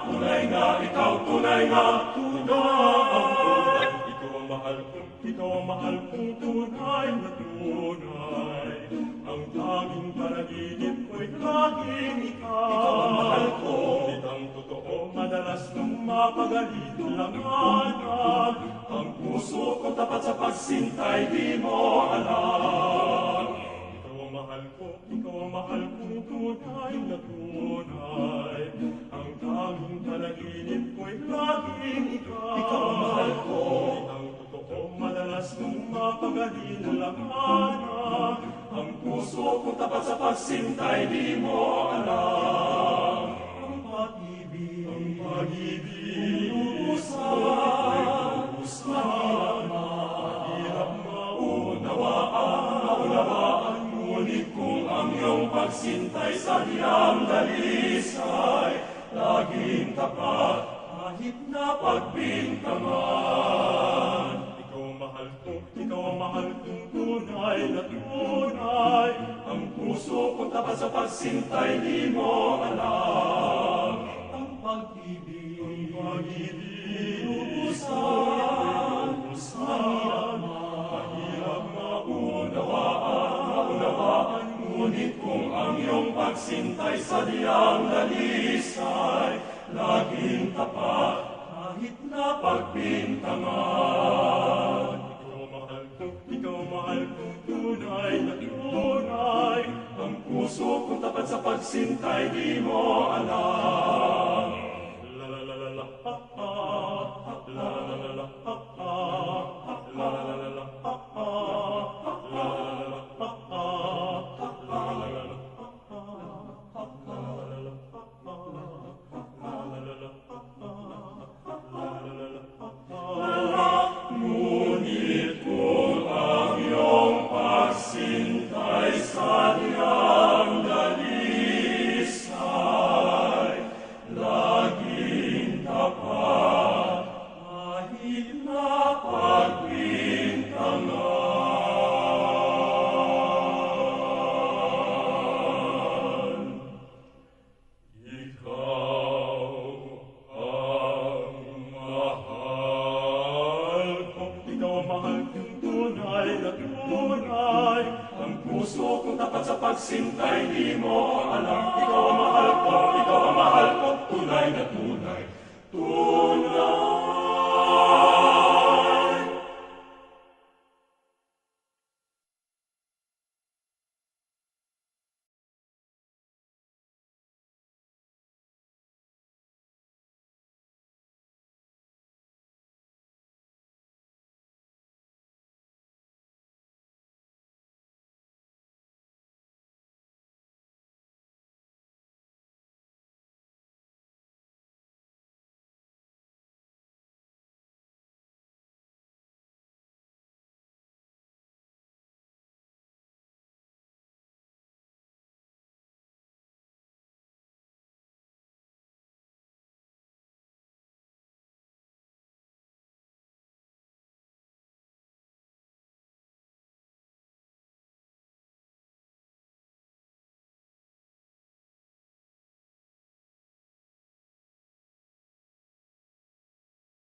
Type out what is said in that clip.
tunay nga, ikaw tunay nga, tunay. Ikaw ang mahal kong tunay na tunay. Ang tanging panaginip ko'y laging ikaw. Ikaw ang mahal ko, itang totoo, madalas nang mapagalit-langanan. Ang puso ko tapat sa pagsintay, di mo alam. Ikaw ang mahal kong tunay na tunay. Ang tanging panaginip ko'y laging ikaw. Ikaw ang mahal ko, itang totoo, madalas nang mapagalit-langanan. Ang puso ko tapat sa pagsintay, di mo alam. Ang pag-ibig, mahirap maunawaan, ngunit kung ang iyong pagsintay sa diyang dalisay, laging tapat, kahit na pagbintangan. Ikaw ang mahal kong tunay na tunay. Ang puso ko tapat sa pagsintay, di mo alam. Ang pag-ibig, mahirap maunawaan, ngunit kung ang iyong pagsintay sa diyang dalisay, laging tapat, kahit na pagbintangan. Ikaw mahal kong tunay na tunay. Ang puso kong tapat sa pagsintay, di mo alam. La la la la la ha ha, la la la la ha ha, la la la la ha ha, la la la la ha ha, la la la la ngunit kung ang iyong pagsintay sa diyang dalisay, laging tapat, kahit na pagbintangan. Ikaw ang mahal ko, ikaw ang mahal kong tunay na tunay. Ang puso kong tapat sa pagsintay, di mo alam.